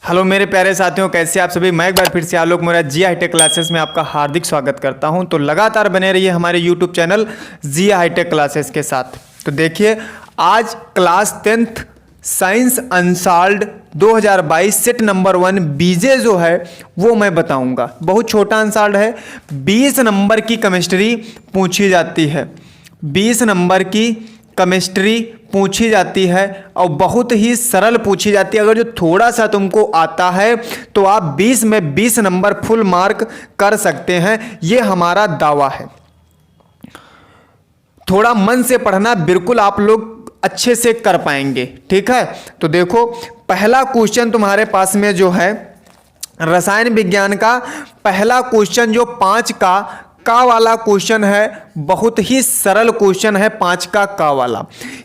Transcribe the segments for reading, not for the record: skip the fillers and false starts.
Hello मेरे प्यारे साथियों, कैसे आप सभी। मैं एक बार फिर से आलोक मोरा जिया हाईटेक क्लासेस में आपका हार्दिक स्वागत करता हूं। तो लगातार बने रहिए हमारे यूट्यूब चैनल जिया हाईटेक क्लासेस के साथ। तो देखिए, आज class 10th science unsolved 2022 set number 1 बीजे जो है वो मैं बताऊंगा। बहुत छोटा अनसॉल्व्ड है। 20 नंबर की केमिस्ट्री पूछी जाती है। 20 नंबर की केमिस्ट्री पूछी जाती है और बहुत ही सरल पूछी जाती है। अगर जो थोड़ा सा तुमको आता है तो आप 20 में 20 नंबर फुल मार्क कर सकते हैं, ये हमारा दावा है। थोड़ा मन से पढ़ना, बिल्कुल आप लोग अच्छे से कर पाएंगे। ठीक है, तो देखो पहला क्वेश्चन तुम्हारे पास में जो है रसायन विज्ञान का पहला क्वेश्चन जो 5 का वाला क्वेश्चन है, बहुत ही सरल क्वेश्चन है। 5 का वाला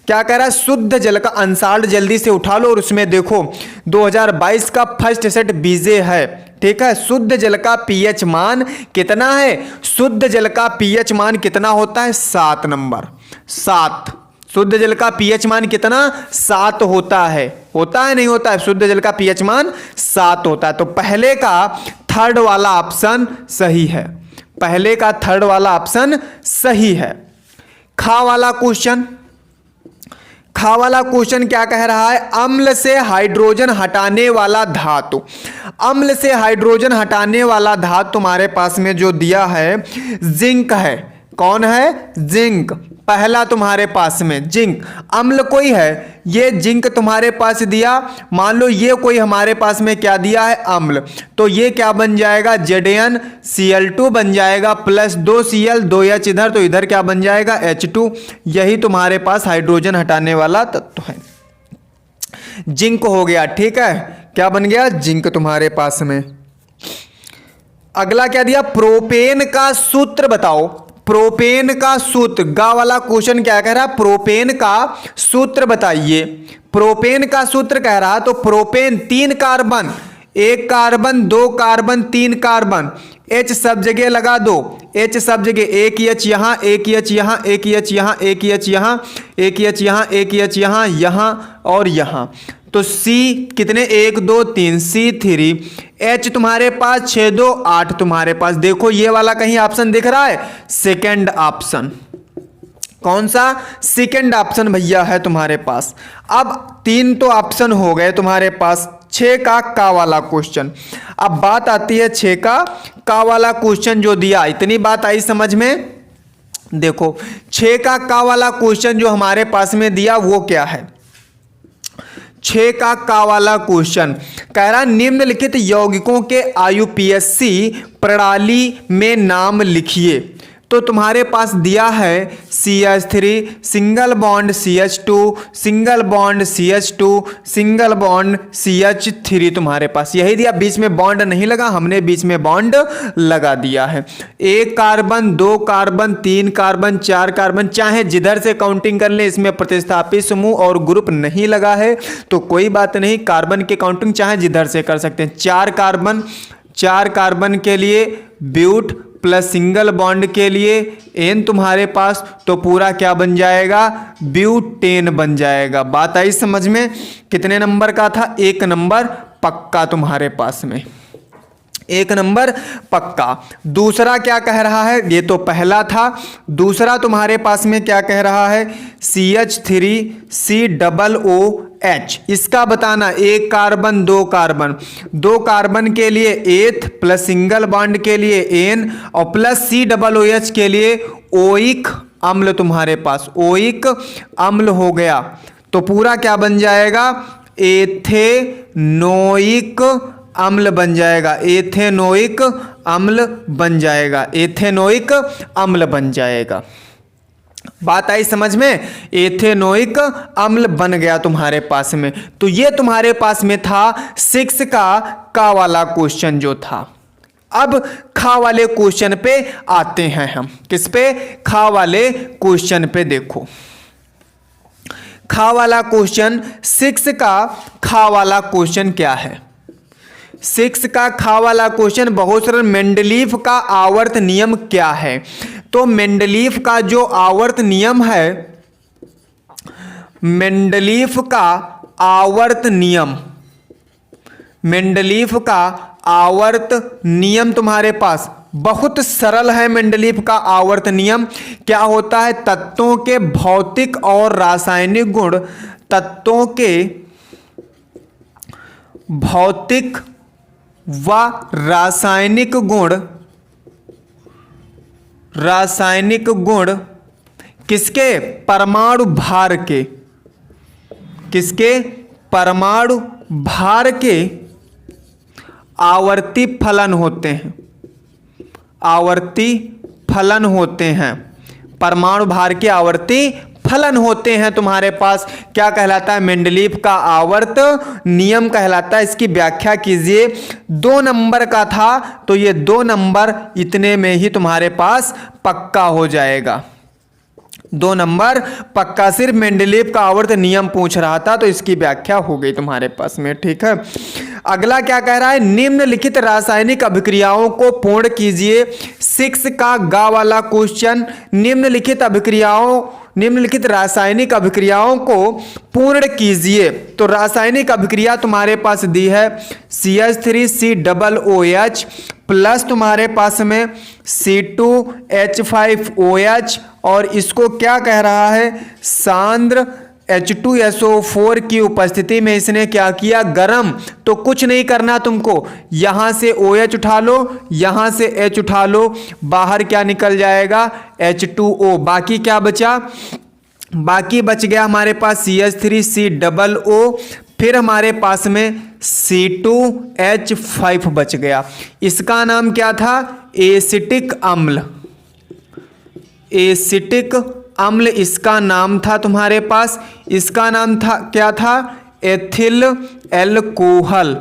क्या कह रहा है, शुद्ध जल का अनसॉल्व्ड जल्दी से उठा लो और उसमें देखो 2022 का फर्स्ट सेट बीजे है। ठीक है, शुद्ध जल का पीएच मान कितना है? शुद्ध जल का पीएच मान कितना होता है? 7 नंबर 7। शुद्ध जल का पीएच मान कितना? 7 होता है। होता है नहीं होता है? शुद्ध जल का पीएच मान 7 होता है। तो पहले का थर्ड वाला ऑप्शन सही है। पहले का थर्ड वाला ऑप्शन सही है। खा वाला क्वेश्चन क्या कह रहा है? अम्ल से हाइड्रोजन हटाने वाला धातु। अम्ल से हाइड्रोजन हटाने वाला धातु तुम्हारे पास में जो दिया है जिंक है। कौन है? जिंक। पहला तुम्हारे पास में जिंक। अम्ल कोई है, ये जिंक तुम्हारे पास दिया। मान लो ये कोई हमारे पास में क्या दिया है? अम्ल। तो ये क्या बन जाएगा? ZnCl2 बन जाएगा प्लस 2Cl 2H इधर, तो इधर क्या बन जाएगा? H2। यही तुम्हारे पास हाइड्रोजन हटाने वाला तत्व है, जिंक हो गया। ठीक है, क्या बन गया? जिंक तुम्हारे पास में। अगला क्या दिया? प्रोपेन का सूत्र बताओ। प्रोपेन का सूत्र, गा वाला क्वेश्चन क्या कह रहा है? प्रोपेन का सूत्र बताइए। प्रोपेन का सूत्र कह रहा, तो propane 3 carbon, 1 carbon 2 carbon 3 carbon, H सब जगह लगा दो। H सब जगह, एक H यहाँ, एक H यहाँ, एक H यहाँ, एक H यहाँ, एक H यहाँ, एक H यहाँ, यहाँ और यहाँ। तो C कितने? 1 2 3 C3। H तुम्हारे पास 6 2 8 तुम्हारे पास। देखो ये वाला कहीं ऑप्शन दिख रहा है? Second option. कौन सा? सेकंड ऑप्शन भैया है तुम्हारे पास। अब 3 तो ऑप्शन हो गए तुम्हारे पास। 6 का वाला क्वेश्चन। अब बात आती है 6 का वाला क्वेश्चन जो दिया। इतनी बात आई समझ में? देखो 6 का वाला क्वेश्चन जो हमारे पास में दिया वो क्या है? 6 का वाला क्वेश्चन कह रहा निम्नलिखित यौगिकों के IUPAC प्रणाली में नाम लिखिए। तो तुम्हारे पास दिया है CH3 single bond CH2 single bond CH2 single bond CH3 तुम्हारे पास यही दिया। बीच में बॉन्ड नहीं लगा, हमने बीच में बॉन्ड लगा दिया है। 1 कार्बन 2 कार्बन 3 कार्बन 4 कार्बन, चाहे जिधर से काउंटिंग कर ले, इसमें प्रतिस्थापित समूह और ग्रुप नहीं लगा है तो कोई बात नहीं, कार्बन की काउंटिंग चाहे जिधर से कर सकते हैं। 4 कार्बन के लिए ब्यूट प्लस सिंगल बॉन्ड के लिए एन तुम्हारे पास, तो पूरा क्या बन जाएगा? ब्यूटेन बन जाएगा। बात आई समझ में? कितने नंबर का था? 1 नंबर पक्का तुम्हारे पास में, 1 नंबर पक्का। दूसरा क्या कह रहा है? ये तो पहला था। दूसरा तुम्हारे पास में क्या कह रहा है? CH3COOH। इसका बताना। 1 कार्बन 2 कार्बन, 2 कार्बन के लिए एथ प्लस सिंगल बॉन्ड के लिए एन और प्लस COOH के लिए ओइक अम्ल तुम्हारे पास, ओइक अम्ल हो गया। तो पूरा क्या बन जाएगा? एथेनोइक अम्ल बन जाएगा। एथेनोइक अम्ल बन जाएगा। एथेनोइक अम्ल बन जाएगा। बात आई समझ में? एथेनोइक अम्ल बन गया तुम्हारे पास में। तो ये तुम्हारे पास में था 6 का वाला क्वेश्चन जो था। अब खा वाले क्वेश्चन पे आते हैं हम। किस पे? खा वाले क्वेश्चन पे। देखो खा वाला क्वेश्चन, 6 का खा वाला क्वेश्चन क्या है? 6 का खा वाला क्वेश्चन बहुत सरल। मेंडलीफ का आवर्त नियम क्या है? तो मेंडलीफ का जो आवर्त नियम है, मेंडलीफ का आवर्त नियम मेंडलीफ का आवर्त नियम तुम्हारे पास बहुत सरल है। मेंडलीफ का आवर्त नियम क्या होता है? तत्वों के भौतिक और रासायनिक गुण, तत्वों के भौतिक व रासायनिक गुण किसके? परमाणु भार के। किसके? परमाणु भार के आवर्ती फलन होते हैं। आवर्ती फलन होते हैं। परमाणु भार के आवर्ती फलन होते हैं तुम्हारे पास। क्या कहलाता है? मेंडलीफ का आवर्त नियम कहलाता है। इसकी व्याख्या कीजिए। 2 नंबर का था तो ये 2 नंबर इतने में ही तुम्हारे पास पक्का हो जाएगा। 2 नंबर पक्का। सिर्फ मेंडलीफ का आवर्त नियम पूछ रहा था तो इसकी व्याख्या हो गई तुम्हारे पास में। ठीक है, अगला क्या कह रहा है? निम्नलिखित रासायनिक अभिक्रियाओं को पूर्ण कीजिए। 6 का गा वाला क्वेश्चन। निम्नलिखित रासायनिक अभिक्रियाओं को पूर्ण कीजिए। तो रासायनिक अभिक्रिया तुम्हारे पास दी है CH3COOH प्लस तुम्हारे पास में C2H5OH और इसको क्या कह रहा है? सांद्र H2SO4 की उपस्थिति में इसने क्या किया? गरम। तो कुछ नहीं करना तुमको, यहां से OH उठा लो, यहां से H उठा लो, बाहर क्या निकल जाएगा? H2O। बाकी क्या बचा? बाकी बच गया हमारे पास CH3COO, फिर हमारे पास में C2H5 बच गया। इसका नाम क्या था? एसिटिक अम्ल। एसिटिक अम्ल इसका नाम था तुम्हारे पास। इसका नाम था क्या था? Ethyl alcohol.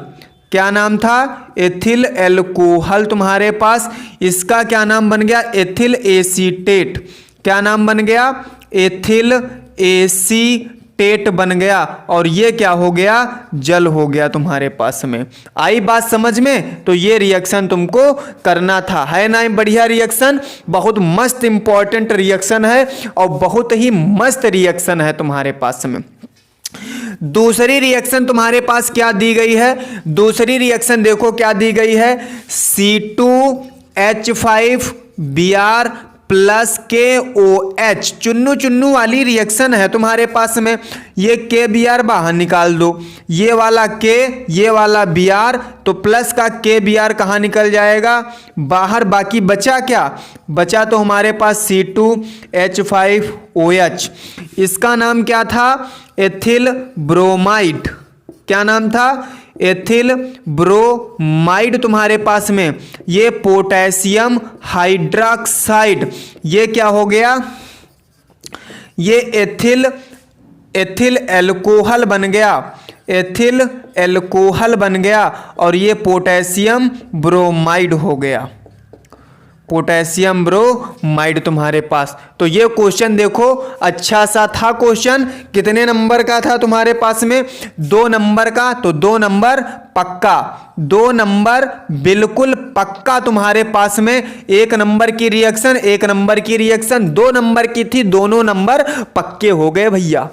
क्या नाम था? एथिल एल्कोहल तुम्हारे पास। इसका क्या नाम बन गया? Ethyl acetate. क्या नाम बन गया? एथिल एसीटेट बन गया। और ये क्या हो गया? जल हो गया तुम्हारे पास में। आई बात समझ में? तो ये रिएक्शन तुमको करना था, है ना? बढ़िया रिएक्शन, बहुत मस्त इंपॉर्टेंट रिएक्शन है और बहुत ही मस्त रिएक्शन है तुम्हारे पास में। दूसरी रिएक्शन तुम्हारे पास क्या दी गई है? दूसरी रिएक्शन देखो क्या दी गई है? C2H5Br plus KOH। Chunnu Chunnu वाली रिएक्शन है तुम्हारे पास में। ये KBr बाहर निकाल दो, ये वाला K, ये वाला Br, तो प्लस का KBr कहाँ निकल जाएगा? बाहर। बाकी बचा क्या? बचा तो हमारे पास C2H5OH। इसका नाम क्या था? Ethyl bromide. क्या नाम था? एथिल ब्रोमाइड तुम्हारे पास में। ये पोटेशियम हाइड्रोक्साइड, ये क्या हो गया? ये एथिल एल्कोहल बन गया। एथिल एल्कोहल बन गया और ये पोटेशियम ब्रोमाइड हो गया। पोटेशियम ब्रोमाइड तुम्हारे पास। तो ये क्वेश्चन देखो अच्छा सा था क्वेश्चन। कितने नंबर का था तुम्हारे पास में? 2 नंबर का। तो 2 नंबर पक्का, 2 नंबर बिल्कुल पक्का तुम्हारे पास में। 1 नंबर की रिएक्शन, 1 नंबर की रिएक्शन 2 नंबर की थी, दोनों नंबर पक्के हो गए भैया।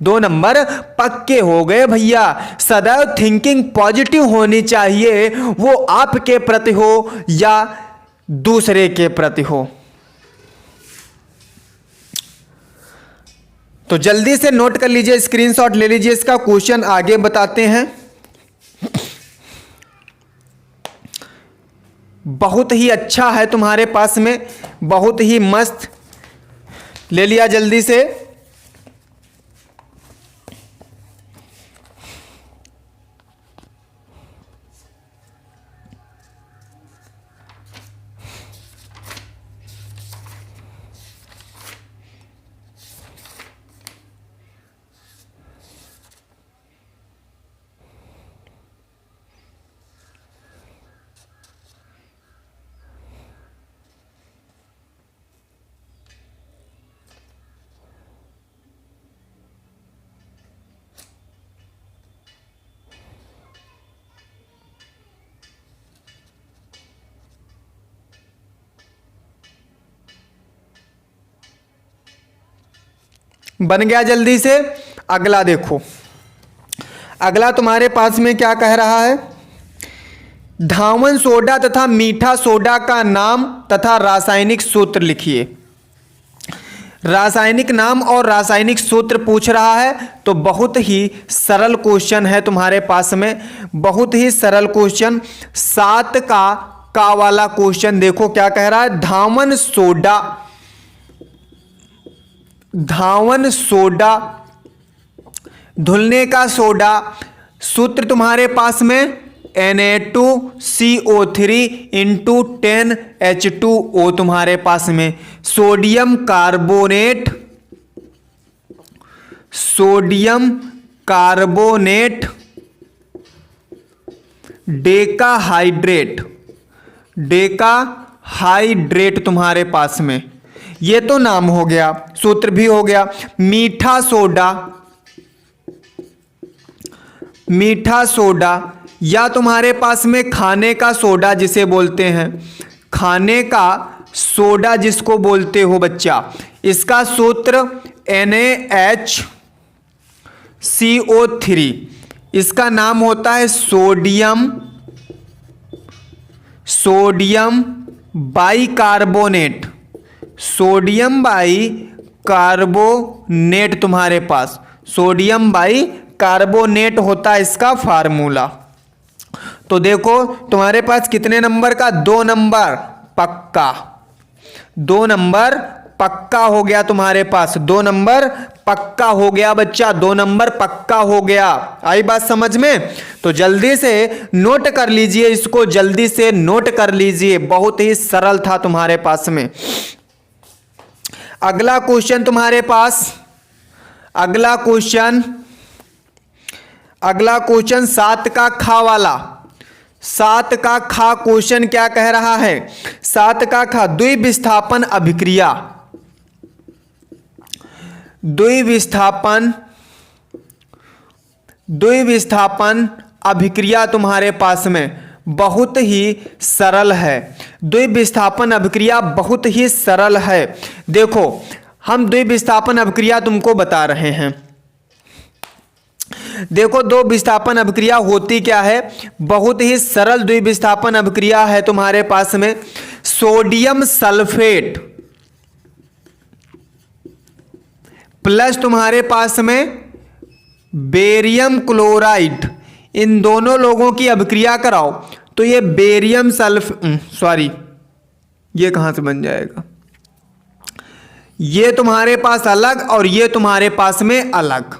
2 नंबर पक्के हो गए भैया। सदैव थिंकिंग पॉजिटिव होनी चाहिए, वो आपके प्रति हो या दूसरे के प्रति हो। तो जल्दी से नोट कर लीजिए, स्क्रीनशॉट ले लीजिए इसका। क्वेश्चन आगे बताते हैं। बहुत ही अच्छा है तुम्हारे पास में, बहुत ही मस्त। ले लिया जल्दी से। बन गया जल्दी से। अगला देखो, अगला तुम्हारे पास में क्या कह रहा है? धावन सोडा तथा मीठा सोडा का नाम तथा रासायनिक सूत्र लिखिए। रासायनिक नाम और रासायनिक सूत्र पूछ रहा है, तो बहुत ही सरल क्वेश्चन है तुम्हारे पास में, बहुत ही सरल क्वेश्चन। 7 का वाला क्वेश्चन देखो क्या कह रहा है। धावन सोडा, धुलने का सोडा, सूत्र तुम्हारे पास में Na2CO3 इंटू 10H2O तुम्हारे पास में। सोडियम कार्बोनेट डेकाहाइड्रेट तुम्हारे पास में। ये तो नाम हो गया, सूत्र भी हो गया। मीठा सोडा या तुम्हारे पास में खाने का सोडा जिसे बोलते हैं, खाने का सोडा जिसको बोलते हो बच्चा, इसका सूत्र NaHCO3, इसका नाम होता है सोडियम बाइकार्बोनेट। सोडियम बाइकार्बोनेट तुम्हारे पास, सोडियम बाइकार्बोनेट होता है इसका फार्मूला। तो देखो तुम्हारे पास कितने नंबर का, 2 नंबर पक्का, 2 नंबर पक्का हो गया तुम्हारे पास, 2 नंबर पक्का हो गया बच्चा, 2 नंबर पक्का हो गया। आई बात समझ में? तो जल्दी से नोट कर लीजिए, इसको जल्दी से नोट कर लीजिए, बहुत ही सरल था तुम्हारे पास में। अगला क्वेश्चन तुम्हारे पास, अगला क्वेश्चन 7 का खा वाला। 7 का खा क्वेश्चन क्या कह रहा है? 7 का खा, द्विविस्थापन अभिक्रिया तुम्हारे पास में बहुत ही सरल है। द्विविस्थापन अभिक्रिया बहुत ही सरल है। देखो हम द्विविस्थापन अभिक्रिया तुमको बता रहे हैं। देखो दो विस्थापन अभिक्रिया होती क्या है, बहुत ही सरल द्विविस्थापन अभिक्रिया है तुम्हारे पास में। सोडियम सल्फेट प्लस तुम्हारे पास में बेरियम क्लोराइड, इन दोनों लोगों की अभिक्रिया कराओ तो ये बेरियम ये कहां से बन जाएगा, ये तुम्हारे पास अलग और ये तुम्हारे पास में अलग,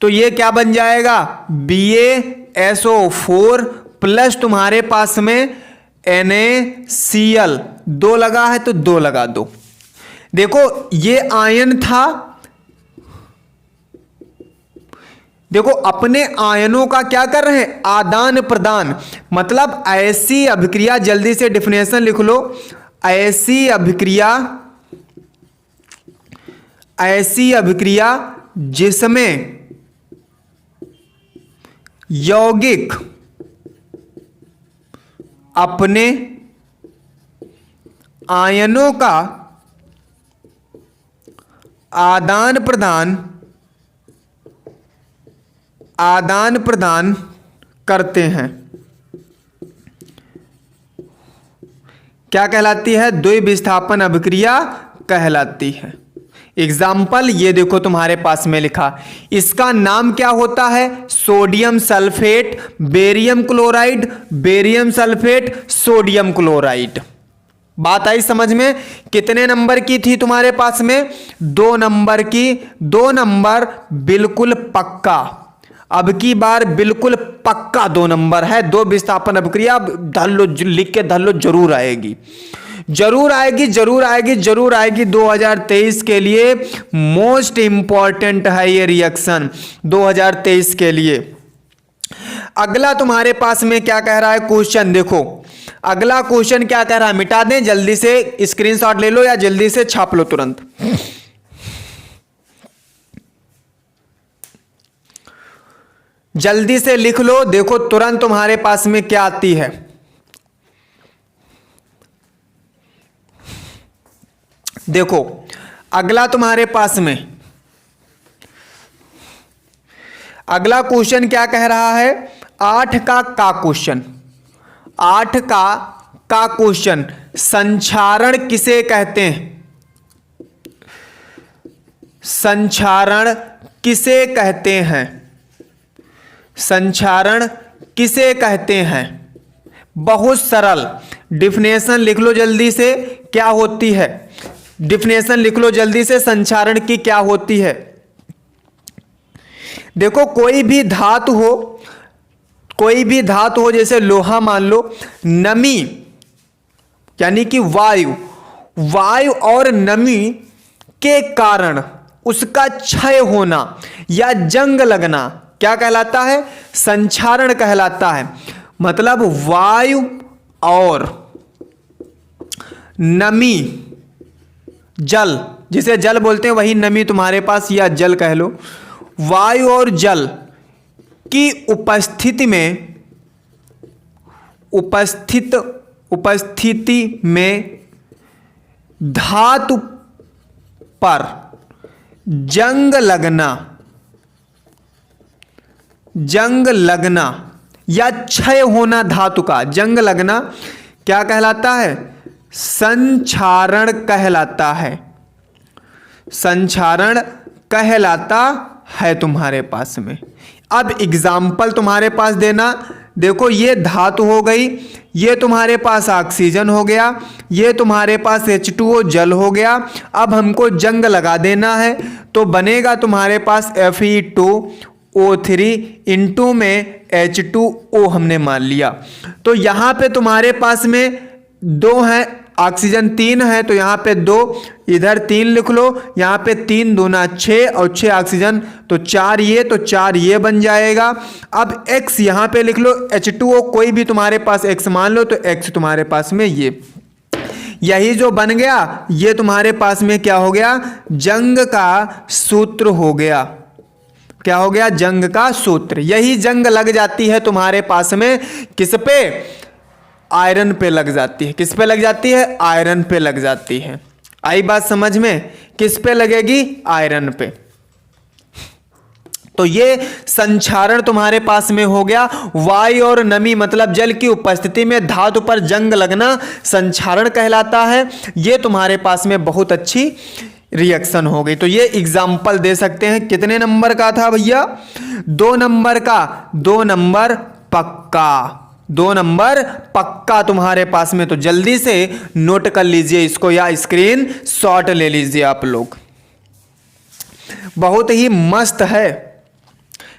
तो ये क्या बन जाएगा BaSO4 प्लस तुम्हारे पास में NaCl, 2 लगा है तो 2 लगा दो। देखो ये आयन था, देखो अपने आयनों का क्या कर रहे हैं, आदान प्रदान। मतलब ऐसी अभिक्रिया, जल्दी से डिफिनेशन लिख लो, ऐसी अभिक्रिया जिसमें यौगिक अपने आयनों का आदान प्रदान करते हैं, क्या कहलाती है, द्विविस्थापन अभिक्रिया कहलाती है। एग्जाम्पल ये देखो तुम्हारे पास में लिखा, इसका नाम क्या होता है, sodium sulphate barium chloride, barium sulphate sodium chloride. बात आई समझ में? कितने नंबर की थी तुम्हारे पास में, 2 नंबर की, 2 नंबर बिल्कुल पक्का। अब की बार बिल्कुल पक्का 2 नंबर है। 2 विस्थापन अभिक्रिया धर लो, लिख के धर लो, जरूर आएगी, जरूर आएगी, जरूर आएगी, जरूर आएगी। 2023 के लिए मोस्ट इंपॉर्टेंट है ये रिएक्शन 2023 के लिए। अगला तुम्हारे पास में क्या कह रहा है क्वेश्चन, देखो अगला क्वेश्चन क्या कह रहा है, मिटा दें, जल्दी से स्क्रीनशॉट ले लो या जल्दी से छाप लो तुरंत। जल्दी से लिख लो, देखो तुरंत तुम्हारे पास में क्या आती है। देखो अगला तुम्हारे पास में अगला क्वेश्चन क्या कह रहा है, 8 का क्वेश्चन, 8 का क्वेश्चन, संक्षारण किसे कहते हैं? संक्षारण किसे कहते हैं? संक्षारण किसे कहते हैं? बहुत सरल, डिफिनेशन लिख लो जल्दी से, क्या होती है? डिफिनेशन लिख लो जल्दी से, संक्षारण की क्या होती है? देखो कोई भी धातु हो, कोई भी धातु हो, जैसे लोहा मान लो, नमी यानी कि वायु, वायु और नमी के कारण उसका क्षय होना या जंग लगना क्या कहलाता है? संक्षारण कहलाता है। मतलब वायु और नमी, जल, जिसे जल बोलते हैं वही नमी तुम्हारे पास, या जल कह लो, वायु और जल की उपस्थिति में धातु पर जंग लगना या क्षय होना, धातु का जंग लगना क्या कहलाता है? संक्षारण कहलाता है। संक्षारण कहलाता है तुम्हारे पास में। अब एग्जाम्पल तुम्हारे पास देना, देखो ये धातु हो गई, ये तुम्हारे पास ऑक्सीजन हो गया, ये तुम्हारे पास H2O जल हो गया। अब हमको जंग लगा देना है, तो बनेगा तुम्हारे पास Fe2O3 इंटू में H2O हमने मान लिया। तो यहाँ पे तुम्हारे पास में 2 है, ऑक्सीजन 3 है, तो यहाँ पे 2, इधर 3 लिख लो, यहाँ पे 3 दूना 6 और 6 ऑक्सीजन, तो 4 ये, तो 4 ये बन जाएगा। अब X यहाँ पे लिख लो, H2O कोई भी तुम्हारे पास X मान लो, तो X तुम्हारे पास में ये, यही जो बन गया, ये तुम्हारे पास में क्या हो गया? जंग का सूत्र हो गया। क्या हो गया? जंग का सूत्र। यही जंग लग जाती है तुम्हारे पास में, किस पे? आयरन पे लग जाती है। किस पे लग जाती है? आयरन पे लग जाती है। आई बात समझ में? किस पे लगेगी? आयरन पे। तो ये संक्षारण तुम्हारे पास में हो गया। वायु और नमी मतलब जल की उपस्थिति में धातु पर जंग लगना संक्षारण कहलाता है। ये तुम्हारे पास में बहुत अच्छी रिएक्शन हो गई। तो ये एग्जाम्पल दे सकते हैं। कितने नंबर का था भैया? 2 नंबर का। 2 नंबर पक्का, 2 नंबर पक्का तुम्हारे पास में। तो जल्दी से नोट कर लीजिए इसको या स्क्रीन शॉट ले लीजिए आप लोग। बहुत ही मस्त है,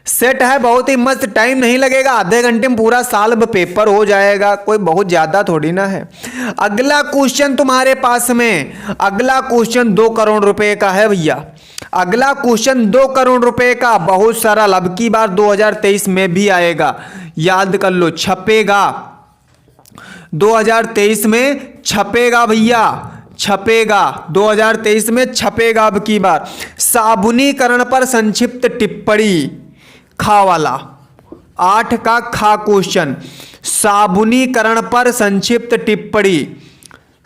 सेट है, बहुत ही मस्त। टाइम नहीं लगेगा, आधे घंटे में पूरा सॉल्व पेपर हो जाएगा, कोई बहुत ज्यादा थोड़ी ना है। अगला क्वेश्चन तुम्हारे पास में, अगला क्वेश्चन 2 करोड़ रुपए का है भैया। अगला क्वेश्चन 2 करोड़ रुपए का, बहुत सरल। अब की बार 2023 में भी आएगा, याद कर लो, छपेगा 2023 में, छपेगा भैया, छपेगा 2023 में, छपेगा अब की बार। साबुनीकरण पर संक्षिप्त टिप्पणी, खा वाला 8 का खा क्वेश्चन। साबुनीकरण पर संक्षिप्त टिप्पणी,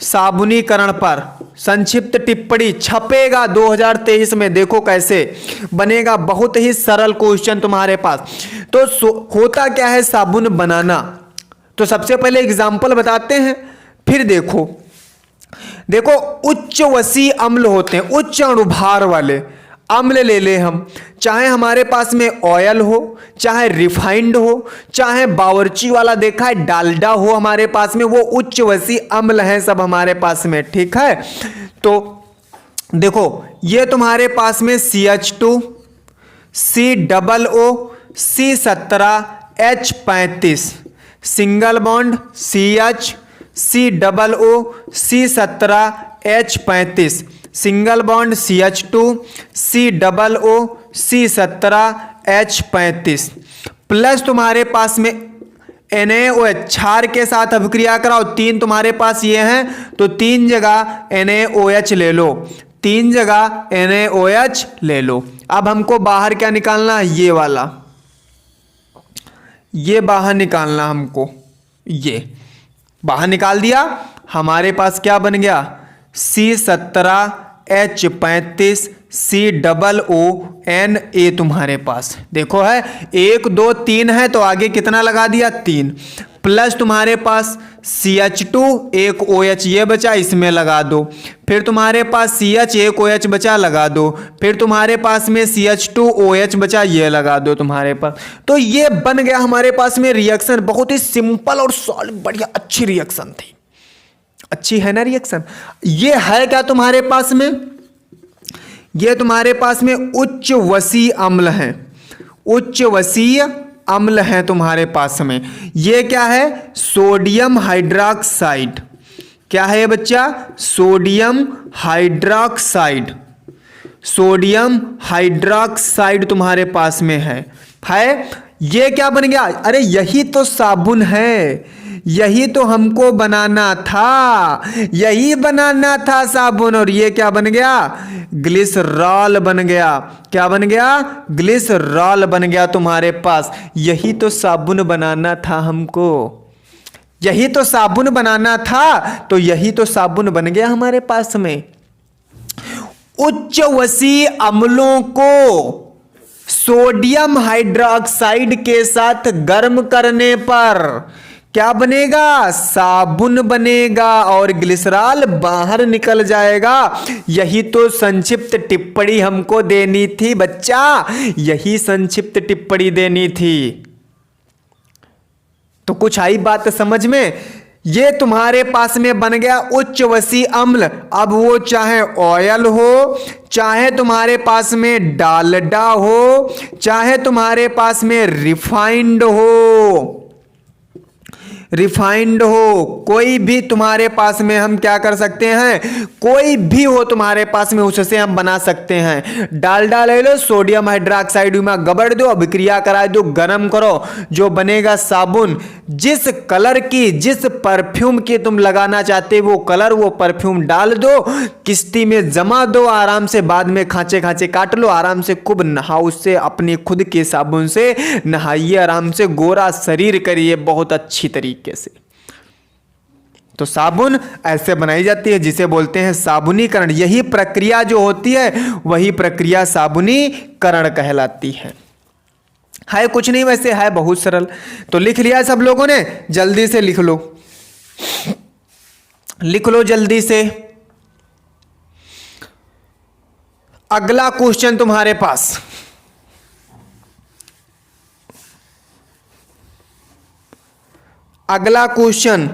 साबुनीकरण पर संक्षिप्त टिप्पणी छपेगा 2023 में। देखो कैसे बनेगा, बहुत ही सरल क्वेश्चन तुम्हारे पास। तो होता क्या है साबुन बनाना, तो सबसे पहले एग्जाम्पल बताते हैं, फिर देखो। देखो उच्च वसी अम्ल होते हैं, उच्च अणुभार वाले अम्ल ले ले हम, चाहे हमारे पास में ऑयल हो, चाहे रिफाइंड हो, चाहे बावर्ची वाला देखा है डालडा हो हमारे पास में, वो उच्च वसी अम्ल हैं सब हमारे पास में, ठीक है। तो देखो ये तुम्हारे पास में CH2, COO, C17H35, single bond CH, COO, C17H35, single bond CH2, COO, C17H35 plus तुम्हारे पास में NaOH, क्षार के साथ अभिक्रिया कराओ, 3 तुम्हारे पास ये हैं, तो 3 जगह NaOH ले लो, 3 जगह NaOH ले लो। अब हमको बाहर क्या निकालना है? ये वाला, ये बाहर निकालना हमको, ये बाहर निकाल दिया। हमारे पास क्या बन गया? C17H35 COONA तुम्हारे पास देखो है 1 2 3 है तो आगे कितना लगा दिया 3 प्लस तुम्हारे पास CH2 एक OH ये बचा इसमें लगा दो, फिर तुम्हारे पास CH एक OH बचा लगा दो, फिर तुम्हारे पास में CH2OH बचा ये लगा दो तुम्हारे पास। तो ये बन गया हमारे पास में रिएक्शन, बहुत ही सिंपल और सॉलिड बढ़िया अच्छी रिएक्शन थी। अच्छी है ना रिएक्शन। ये है क्या तुम्हारे पास में, ये तुम्हारे पास में उच्च वसीय अम्ल है, उच्च वसीय अम्ल है तुम्हारे पास में। ये क्या है सोडियम हाइड्रोक्साइड, क्या है ये बच्चा सोडियम हाइड्रोक्साइड, सोडियम हाइड्रोक्साइड तुम्हारे पास में है। ये क्या बन गया, अरे यही तो साबुन है, यही तो हमको बनाना था, यही बनाना था साबुन, और ये क्या बन गया ग्लिसरॉल बन गया। क्या बन गया ग्लिसरॉल बन गया तुम्हारे पास। यही तो साबुन बनाना था हमको, यही तो साबुन बनाना था, तो यही तो साबुन बन गया हमारे पास में। उच्च वसीय अम्लों को सोडियम हाइड्रोक्साइड के साथ गर्म करने पर क्या बनेगा साबुन बनेगा और ग्लिसरॉल बाहर निकल जाएगा। यही तो संक्षिप्त टिप्पणी हमको देनी थी बच्चा, यही संक्षिप्त टिप्पणी देनी थी। तो कुछ आई बात समझ में। ये तुम्हारे पास में बन गया उच्च वसीय अम्ल। अब वो चाहे ऑयल हो, चाहे तुम्हारे पास में डालडा हो, चाहे तुम्हारे पास में रिफाइंड हो, रिफाइंड हो, कोई भी तुम्हारे पास में हम क्या कर सकते हैं, कोई भी हो तुम्हारे पास में उससे हम बना सकते हैं। डालडा ले लो, सोडियम हाइड्रोक्साइड में गबड़ दो, अभिक्रिया करा दो, गरम करो, जो बनेगा साबुन। जिस कलर की, जिस परफ्यूम की तुम लगाना चाहते वो कलर, वो परफ्यूम डाल दो, किश्ती में जमा दो, आराम से बाद में खांचे खांचे काट लो, आराम से खूब नहाओ उससे, अपने खुद के साबुन से नहाइए, आराम से गोरा शरीर करिए बहुत अच्छी तरीके से। तो साबुन ऐसे बनाई जाती है जिसे बोलते हैं साबुनीकरण। यही प्रक्रिया जो होती है वही प्रक्रिया साबुनीकरण कहलाती है कुछ नहीं वैसे है बहुत सरल। तो लिख लिया सब लोगों ने, जल्दी से लिख लो, लिख लो जल्दी से। अगला क्वेश्चन तुम्हारे पास, अगला क्वेश्चन,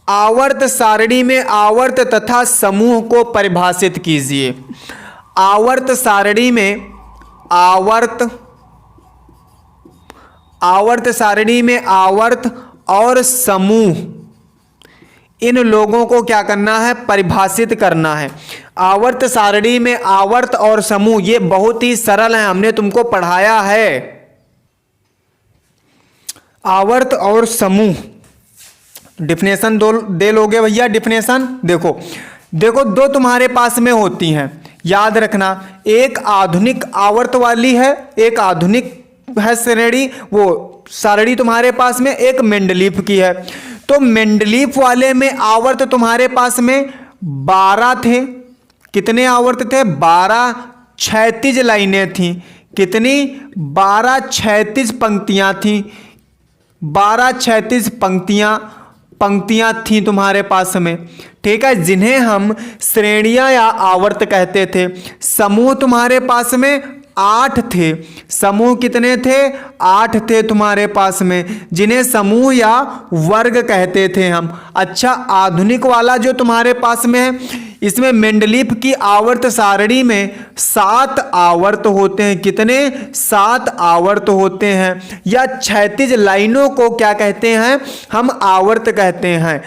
आवर्त सारणी में आवर्त तथा समूह को परिभाषित कीजिए। आवर्त सारणी में आवर्त सारणी में आवर्त और समूह, इन लोगों को क्या करना है परिभाषित करना है। आवर्त सारणी में आवर्त और समूह, ये बहुत ही सरल है, हमने तुमको पढ़ाया है। आवर्त और समूह डिफिनेशन दे लोगे भैया। डिफिनेशन देखो, देखो दो तुम्हारे पास में होती हैं, याद रखना, एक आधुनिक आवर्त वाली है, एक आधुनिक है श्रेणी, वो सारणी तुम्हारे पास में, एक मेंडलीफ की है। तो मेंडलीफ वाले में आवर्त तुम्हारे पास में 12 थे। कितने आवर्त थे 12, क्षैतिज लाइनें थी। कितनी 12 क्षैतिज पंक्तियां थी, 12 क्षैतिज पंक्तियां थी तुम्हारे पास में, ठीक है, जिन्हें हम श्रेणियां या आवर्त कहते थे। समूह तुम्हारे पास में 8 थे। समूह कितने थे 8 थे तुम्हारे पास में, जिन्हें समूह या वर्ग कहते थे हम। अच्छा, आधुनिक वाला जो तुम्हारे पास में है, इसमें मेंडलीफ की आवर्त सारणी में 7 आवर्त होते हैं। कितने 7 आवर्त होते हैं। या क्षैतिज लाइनों को क्या कहते हैं हम आवर्त कहते हैं,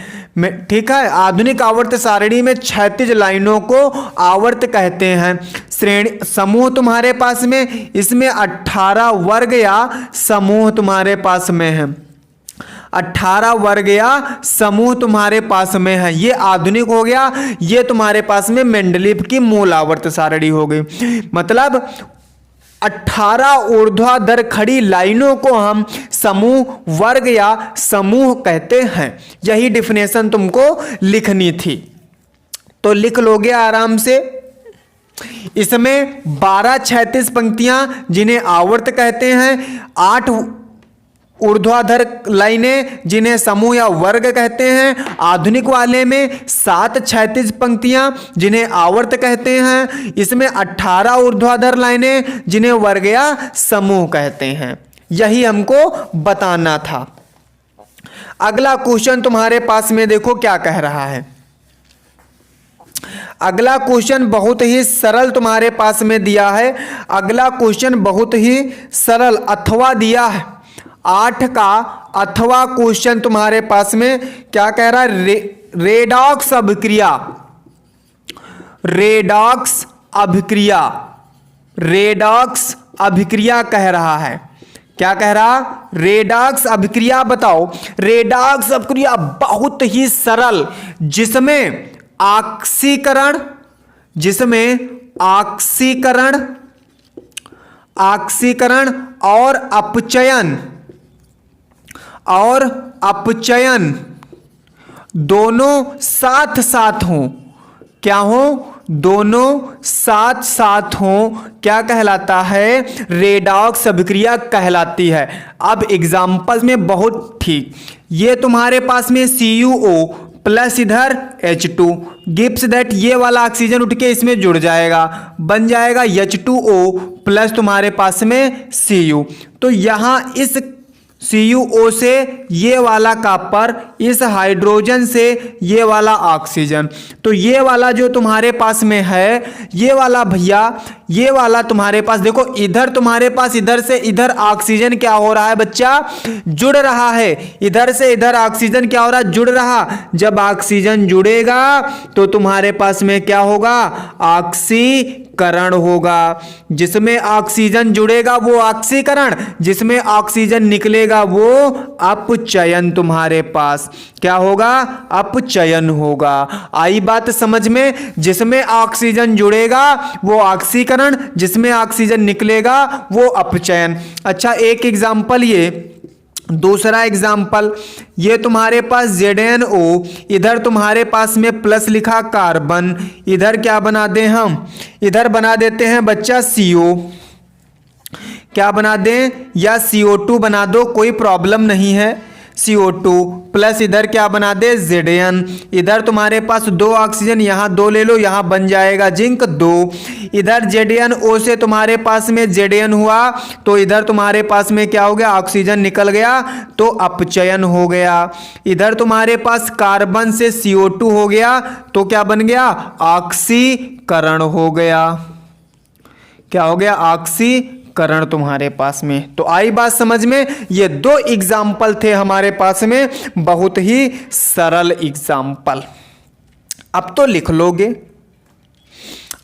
ठीक है। आधुनिक आवर्त सारणी में क्षैतिज लाइनों को आवर्त कहते हैं। श्रेणी समूह तुम्हारे पास में, इसमें 18 वर्ग या समूह तुम्हारे पास में है। 18 वर्ग या समूह तुम्हारे पास में है। ये आधुनिक हो गया, ये तुम्हारे पास में मेंडलीफ की मूल आवर्त सारणी हो गई। मतलब 18 ऊर्ध्वाधर खड़ी लाइनों को हम समूह वर्ग या समूह कहते हैं। यही डिफिनेशन तुमको लिखनी थी, तो लिख लोगे आराम से। इसमें 12 क्षैतिज पंक्तियां जिन्हें आवर्त कहते हैं, 8 ऊर्ध्वाधर लाइनें जिन्हें समूह या वर्ग कहते हैं। आधुनिक वाले में 7 क्षैतिज पंक्तियां जिन्हें आवर्त कहते हैं। इसमें 18 ऊर्ध्वाधर लाइनें जिन्हें वर्ग या समूह कहते हैं। यही हमको बताना था। अगला क्वेश्चन तुम्हारे पास में देखो क्या कह रहा है। अगला क्वेश्चन बहुत ही सरल तुम्हारे पास में दिया है। अगला क्वेश्चन बहुत ही सरल अथवा दिया है। 8 का अथवा क्वेश्चन तुम्हारे पास में क्या कह रहा है? रेडॉक्स अभिक्रिया, रेडॉक्स अभिक्रिया, रेडॉक्स अभिक्रिया कह रहा है। क्या कह रहा? रेडॉक्स अभिक्रिया बताओ। रेडॉक्स अभिक्रिया बहुत ही सरल, जिसमें ऑक्सीकरण, जिसमें ऑक्सीकरण, ऑक्सीकरण और अपचयन, और अपचयन दोनों साथ साथ हों। क्या हो? दोनों साथ साथ हों। क्या कहलाता है? रेडॉक्स अभिक्रिया कहलाती है। अब एग्जाम्पल्स में बहुत ठीक, ये तुम्हारे पास में CuO प्लस इधर H2 गिव्स दैट, ये वाला ऑक्सीजन उठ के इसमें जुड़ जाएगा, बन जाएगा H2O प्लस तुम्हारे पास में Cu। तो यहां इस CuO से ये वाला कॉपर, इस हाइड्रोजन से ये वाला ऑक्सीजन, तो ये वाला जो तुम्हारे पास में है, ये वाला भैया, ये वाला तुम्हारे पास देखो, इधर तुम्हारे पास इधर से इधर ऑक्सीजन क्या हो रहा है बच्चा? जुड़ रहा है। इधर से इधर ऑक्सीजन क्या हो रहा है? जुड़ रहा। जब ऑक्सीजन जुड़ेगा तो तुम्हारे पास में क्या होगा? ऑक्सीकरण होगा। जिसमें ऑक्सीजन जुड़ेगा वो ऑक्सीकरण, जिसमें ऑक्सीजन निकलेगा वो अपचयन। तुम्हारे पास क्या होगा? अपचयन होगा। आई बात समझ में? जिसमें ऑक्सीजन जुड़ेगा वो ऑक्सीकरण, जिसमें ऑक्सीजन निकलेगा वो अपचयन। अच्छा, एक एग्जाम्पल ये, दूसरा एग्जाम्पल, ये तुम्हारे क्या ZnO, इधर तुम्हारे पास में प्लस लिखा कार्बन, इधर क्या बना दें हम? इधर बना देते हैं बच्चा CO। क्या बना दें? या CO2 बना दो, कोई प्रॉब्लम नहीं है। CO2 प्लस इधर क्या बना दे? Zn। इधर तुम्हारे पास 2 ऑक्सीजन, यहाँ 2 ले लो, यहाँ बन जाएगा जिंक 2। इधर ZnO से तुम्हारे पास में Zn हुआ, तो इधर तुम्हारे पास में क्या हो गया? ऑक्सीजन निकल गया, तो अपचयन हो गया। इधर तुम्हारे पास कार्बन से CO2 हो गया, तो क्या बन गया? ऑक्सीकरण हो गया। क्या हो गया? ऑक्सीकरण तुम्हारे पास में। तो आई बात समझ में? ये 2 एग्जाम्पल थे हमारे पास में, बहुत ही सरल एग्जाम्पल। अब तो लिख लोगे,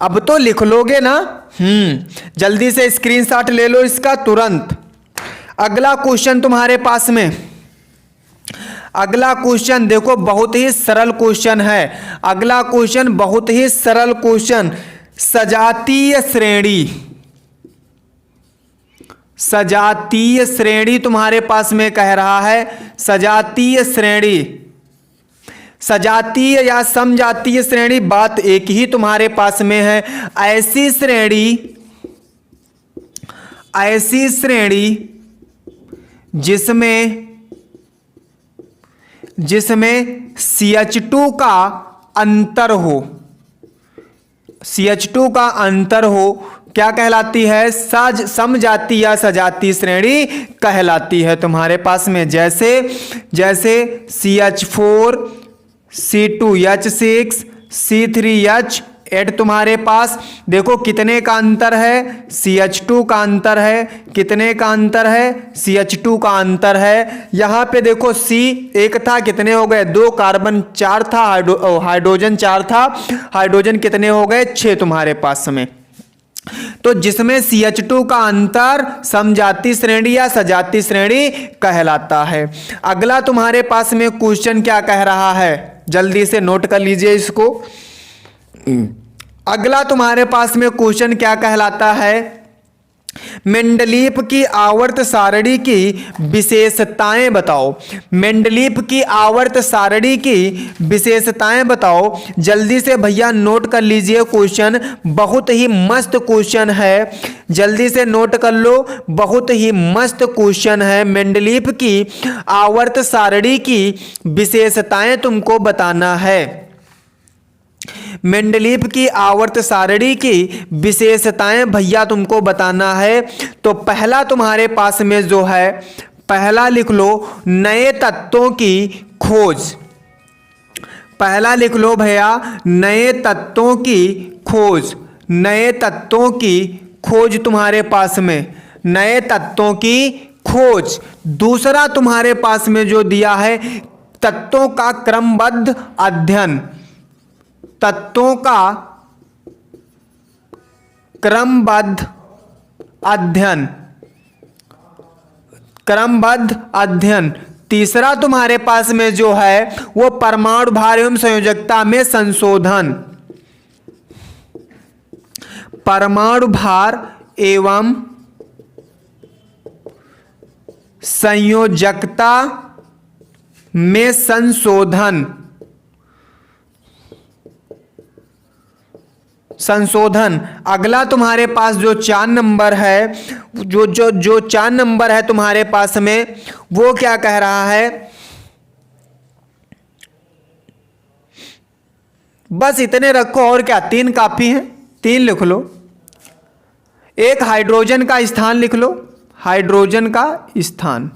अब तो लिख लोगे ना? जल्दी से स्क्रीनशॉट ले लो इसका तुरंत। अगला क्वेश्चन तुम्हारे पास में, अगला क्वेश्चन देखो, बहुत ही सरल क्वेश्चन है। अगला क्वेश्चन बहुत ही सरल क्वेश्चन, सजातीय श्रेणी, सजातीय श्रेणी तुम्हारे पास में कह रहा है। सजातीय श्रेणी, सजातीय या समजातीय श्रेणी, बात एक ही तुम्हारे पास में है। ऐसी श्रेणी, ऐसी श्रेणी जिसमें CH2 का अंतर हो, CH2 का अंतर हो, क्या कहलाती है? समजातीय या सजातीय श्रेणी कहलाती है तुम्हारे पास में। जैसे CH4 C2H6 C3H8 तुम्हारे पास देखो कितने का अंतर है? CH2 का अंतर है। कितने का अंतर है? CH2 का अंतर है। यहाँ पे देखो C एक था, कितने हो गए? 2, कार्बन 4 था, हाइड्रोजन 4 था, हाइड्रोजन कितने हो गए? 6 तुम्हारे पास में। तो जिसमें CH2 का अंतर समजातीय श्रेणी या सजातीय श्रेणी कहलाता है। अगला तुम्हारे पास में क्वेश्चन क्या कह रहा है? जल्दी से नोट कर लीजिए इसको। अगला तुम्हारे पास में क्वेश्चन क्या कहलाता है? मेंडलीव की आवर्त सारणी की विशेषताएं बताओ। मेंडलीव की आवर्त सारणी की विशेषताएं बताओ। जल्दी से भैया नोट कर लीजिए, क्वेश्चन बहुत ही मस्त क्वेश्चन है, जल्दी से नोट कर लो, बहुत ही मस्त क्वेश्चन है। मेंडलीव की आवर्त सारणी की विशेषताएं तुमको बताना है। मेंडलीव की आवर्त सारणी की विशेषताएं भैया तुमको बताना है। तो पहला तुम्हारे पास में जो है, पहला लिख लो नए तत्वों की खोज। पहला लिख लो भैया नए तत्वों की खोज। नए तत्वों की खोज तुम्हारे पास में, नए तत्वों की खोज। दूसरा तुम्हारे पास में जो दिया है, तत्वों का क्रमबद्ध अध्ययन। तत्वों का क्रमबद्ध अध्ययन, क्रमबद्ध अध्ययन। तीसरा तुम्हारे पास में जो है वो परमाणु भार एवं संयोजकता में संशोधन। परमाणु भार एवं संयोजकता में संशोधन। संशोधन। अगला तुम्हारे पास जो 4 नंबर है, जो 4 नंबर है तुम्हारे पास में, वो क्या कह रहा है, बस इतने रखो और क्या, 3 काफी हैं, 3 लिख लो। एक हाइड्रोजन का स्थान लिख लो, हाइड्रोजन का स्थान।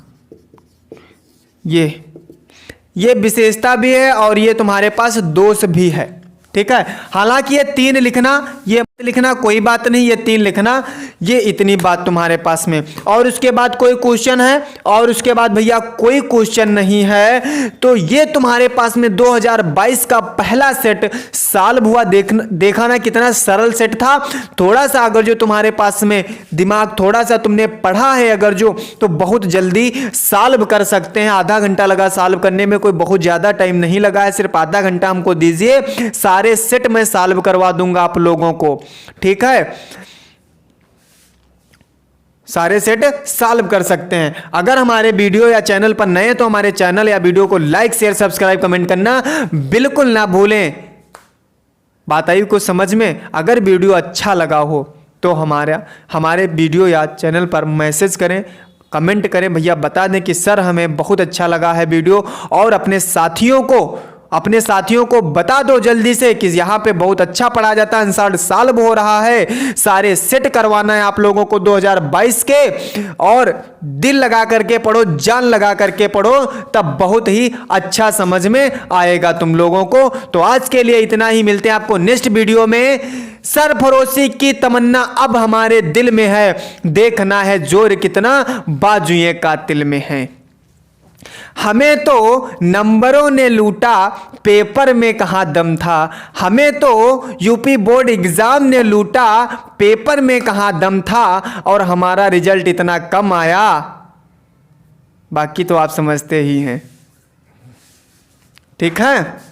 ये विशेषता भी है और ये तुम्हारे पास दोष भी है, ठीक है। हालांकि ये 3 लिखना, ये मत लिखना, कोई बात नहीं, ये 3 लिखना, ये इतनी बात तुम्हारे पास में। और उसके बाद कोई क्वेश्चन है, और उसके बाद भैया कोई क्वेश्चन नहीं है। तो ये तुम्हारे पास में 2022 का पहला सेट सॉल्व हुआ। देखा ना कितना सरल सेट था। थोड़ा सा अगर जो तुम्हारे पास में दिमाग, थोड़ा सा तुमने पढ़ा है अगर जो, तो बहुत जल्दी सॉल्व कर सकते हैं। आधा घंटा लगा सॉल्व करने में, कोई बहुत ज्यादा टाइम नहीं लगा है, सिर्फ आधा घंटा हमको दीजिए, सारे सेट में सॉल्व करवा दूंगा आप लोगों को, ठीक है। सारे सेट सॉल्व कर सकते हैं। अगर हमारे वीडियो या चैनल पर नए तो हमारे चैनल या वीडियो को लाइक शेयर सब्सक्राइब कमेंट करना बिल्कुल ना भूलें। बात आई कुछ समझ में? अगर वीडियो अच्छा लगा हो तो हमारे वीडियो या चैनल पर मैसेज करें, कमेंट करें, भैया बता दें कि सर हमें बहुत अच्छा लगा है वीडियो। और अपने साथियों को बता दो जल्दी से कि यहाँ पे बहुत अच्छा पढ़ा जाता है, आंसर सॉल्व हो रहा है। सारे सेट करवाना है आप लोगों को 2022 के, और दिल लगा करके पढ़ो, जान लगा करके पढ़ो, तब बहुत ही अच्छा समझ में आएगा तुम लोगों को। तो आज के लिए इतना ही, मिलते हैं आपको नेक्स्ट वीडियो में। सरफरोशी की तमन्ना अब हमारे दिल में है, देखना है जोर कितना बाजुए कातिल में है। हमें तो नंबरों ने लूटा, पेपर में कहां दम था। हमें तो यूपी बोर्ड एग्जाम ने लूटा, पेपर में कहां दम था। और हमारा रिजल्ट इतना कम आया, बाकी तो आप समझते ही हैं, ठीक है।